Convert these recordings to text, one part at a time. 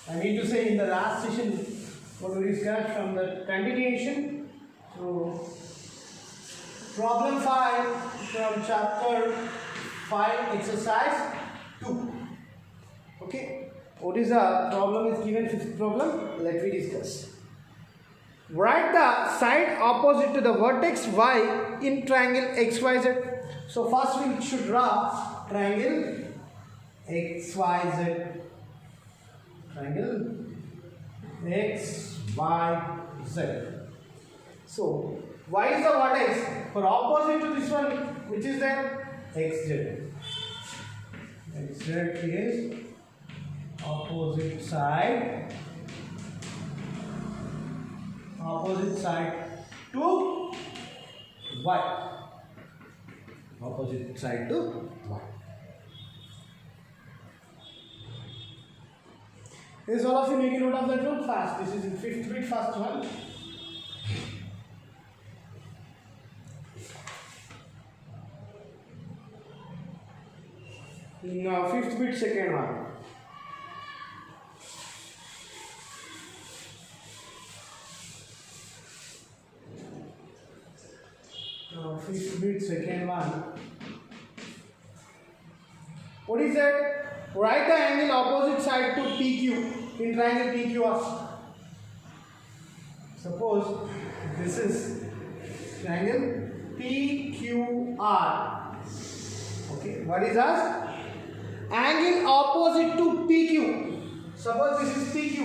I mean to say in the last session what we discussed from the continuation. So problem 5 from chapter 5 exercise 2. Okay. What is the problem is given, fifth problem. Let me discuss. Write the side opposite to the vertex y in triangle XYZ. So first we should draw triangle XYZ. Triangle XYZ. So y is the vertex for opposite to this one, which is there XZ. XZ is opposite side to y. Opposite side to y. Is all of you making note of that one? Fast. This is in fifth bit, first one. No, fifth bit, second one. No, fifth bit, second one. What is that? Write the angle opposite side to PQ in triangle PQR. Suppose this is triangle PQR. Okay, what is that? Angle opposite to PQ. Suppose this is PQ.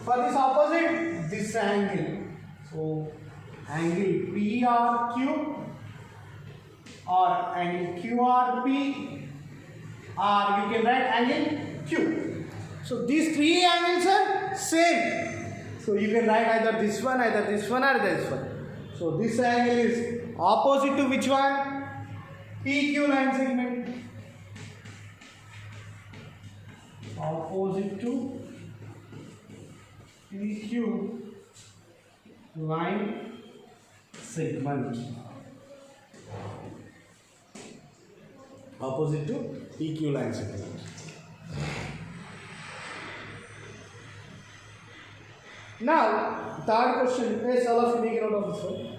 For this opposite, this angle. So, angle PRQ or angle QRP. Or you can write angle Q. So these three angles are same. So you can write either this one, or this one. So this angle is opposite to which one? PQ line segment. Opposite to PQ line segment. Opposite to PQ line segment. Now, third question. Please all of you make a note of this one.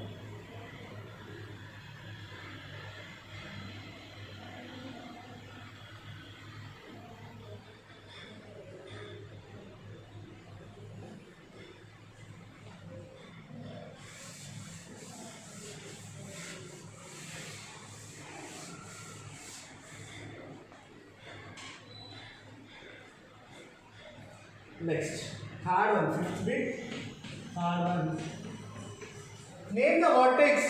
Next, third one, fifth bit. Third one. Name the vertex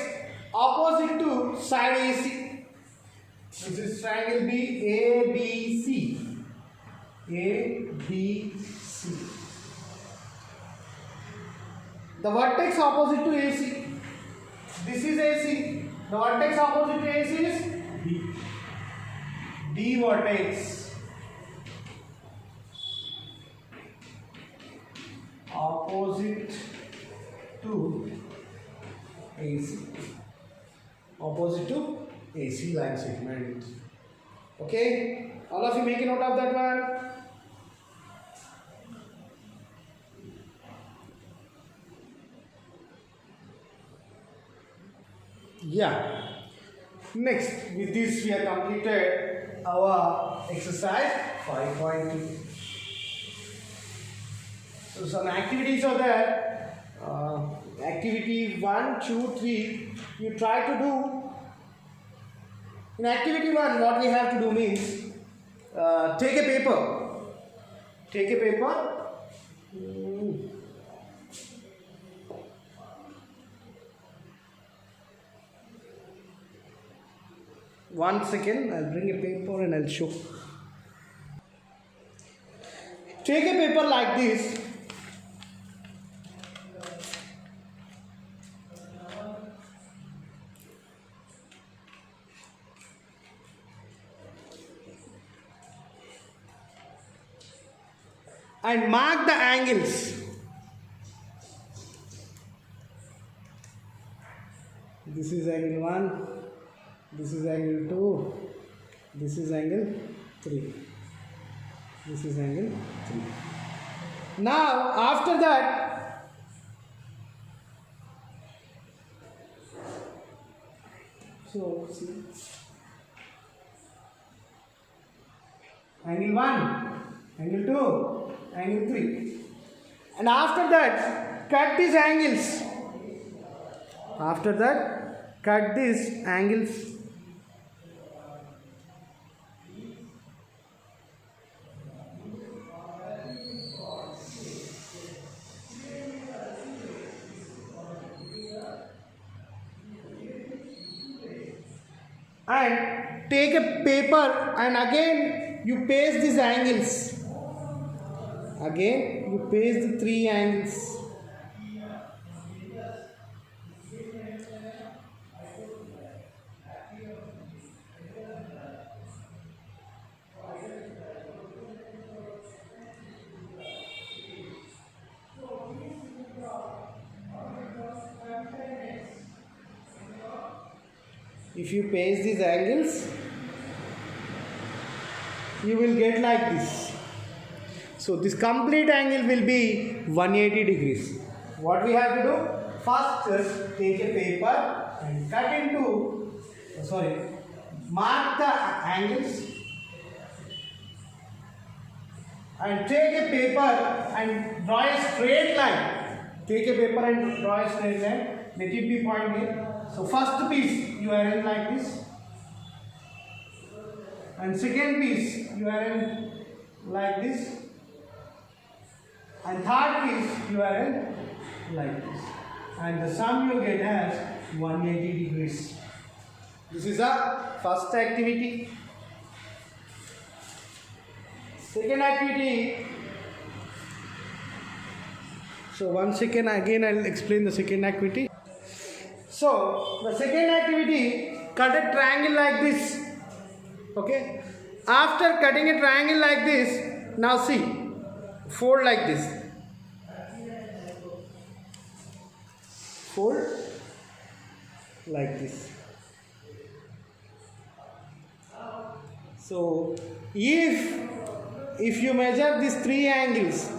opposite to side AC. This is triangle B, ABC. ABC. The vertex opposite to AC. This is AC. The vertex opposite to AC is D. D vertex. Opposite to AC. Opposite to AC line segment. Okay? All of you make a note of that one. Yeah. Next, with this we have completed our exercise 5.2. So some activities are there. Activity 1, 2, 3. You try to do. In activity 1, what we have to do means take a paper. Take a paper. One second, I'll bring a paper and I'll show. Take a paper like this. And mark the angles. This is angle 1, this is angle 2, this is angle 3, this is angle 3. Now after that, so see, angle 1, angle 2, angle 3, and after that cut these angles. After that cut these angles. And take a paper and again you paste these angles. Again you paste the 3 angles. If you paste these angles, you will get like this. So this complete angle will be 180 degrees. What we have to do? First, just take a paper and cut into, mark the angles, and take a paper and draw a straight line. Take a paper and draw a straight line. Let it be point here. So first piece you arrange like this, and second piece you arrange like this, and third piece you arrange like this, and the sum you get as 180 degrees. This is the first activity. Second activity. So 1 second, again I will explain the second activity. So the second activity, cut a triangle like this. Okay. After cutting a triangle like this, now see, fold like this. Fold like this. So if you measure these 3 angles,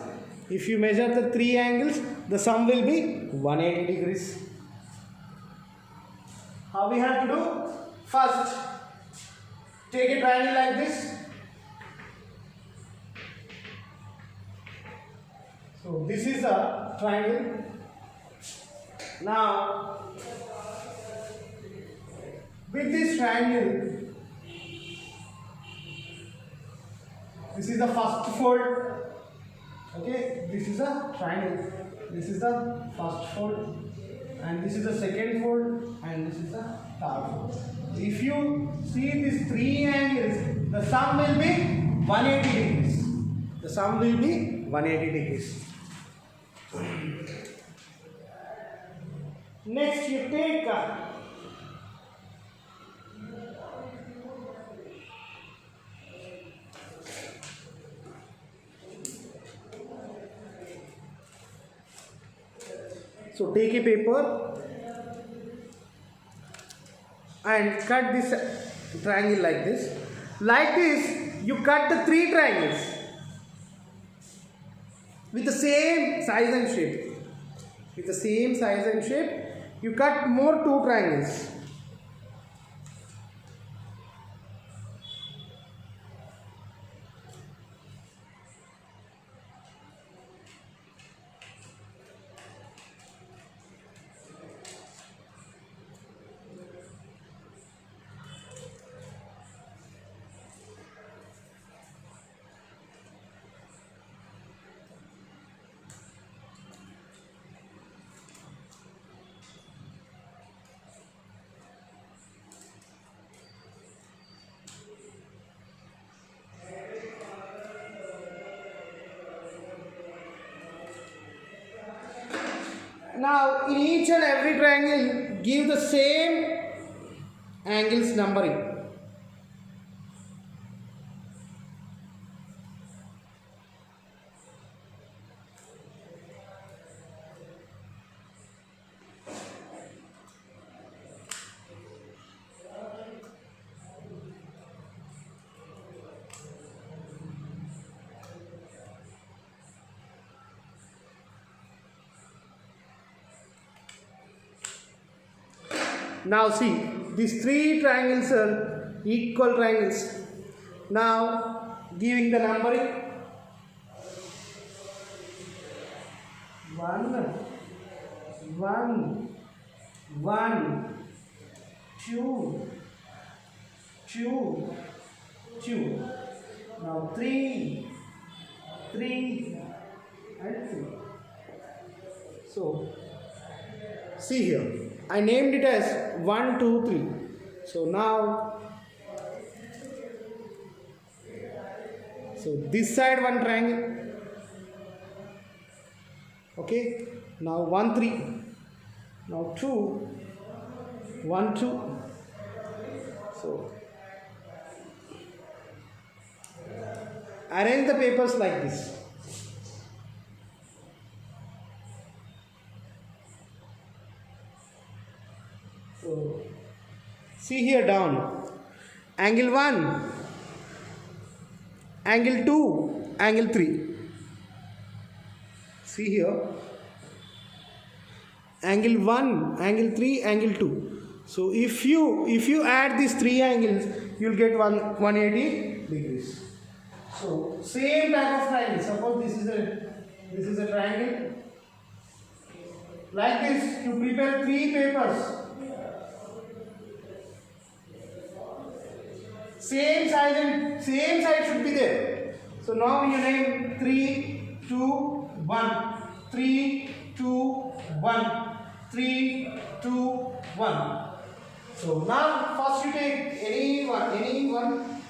if you measure the 3 angles, the sum will be 180 degrees. How we have to do? First, take a triangle like this. So this is a triangle. Now, with this triangle, this is the first fold. Okay, this is a triangle. This is the first fold, and this is the second fold, and this is the third fold. If you see these 3 angles, the sum will be 180 degrees. The sum will be 180 degrees. Next, you take so take a paper and cut this triangle like this. Like this, you cut the 3 triangles with the same size and shape. With the same size and shape, you cut more 2 triangles. Now, in each and every triangle, give the same angles numbering. Now see, these three triangles are equal triangles. Now giving the numbering. 1, 1, 1, 2, 2, 2. Now 3, 3, and 3. So see here, I named it as 1, 2, 3. So now, so this side one triangle. Okay, now 1, 3. Now 2, 1, 2. So arrange the papers like this. So see here down. Angle 1, angle 2, angle 3. See here. Angle 1, angle 3, angle 2. So if you add these three angles, you'll get 180 degrees. So same type of triangle. Suppose this is a triangle. Like this, you prepare three papers. Same size and same side should be there. So now you name 3, 2, 1. 3, 2, 1. 3, 2, 1. So now first you take any one.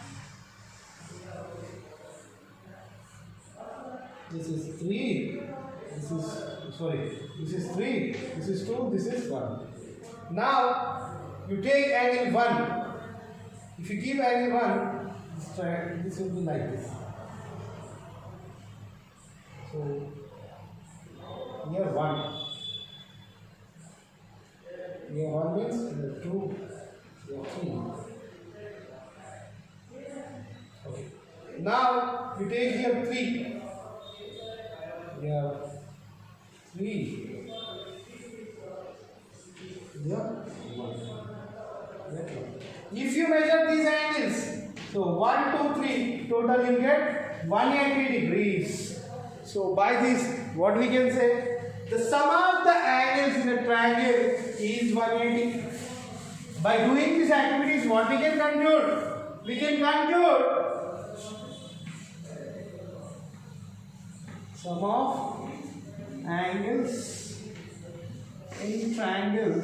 This is 3. This is 3. This is 2. This is 1. Now you take angle 1. If you give angle 1, this will be like this. So here 1. Here 1 means here 2, here 3. Okay. Now you take here 3. Here 3. Here 1. If you measure these angles, so 1, 2, 3, total you get 180 degrees. So by this, what we can say? The sum of the angles in a triangle is 180. By doing these activities, what we can conclude? We can conclude sum of angles in triangle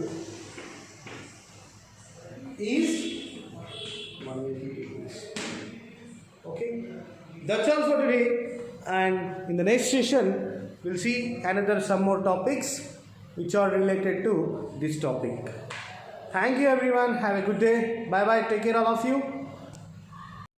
is 180 degrees. Okay, that's all for today, and in the next session we'll see some more topics which are related to this topic. Thank you everyone. Have a good day. Bye bye. Take care all of you.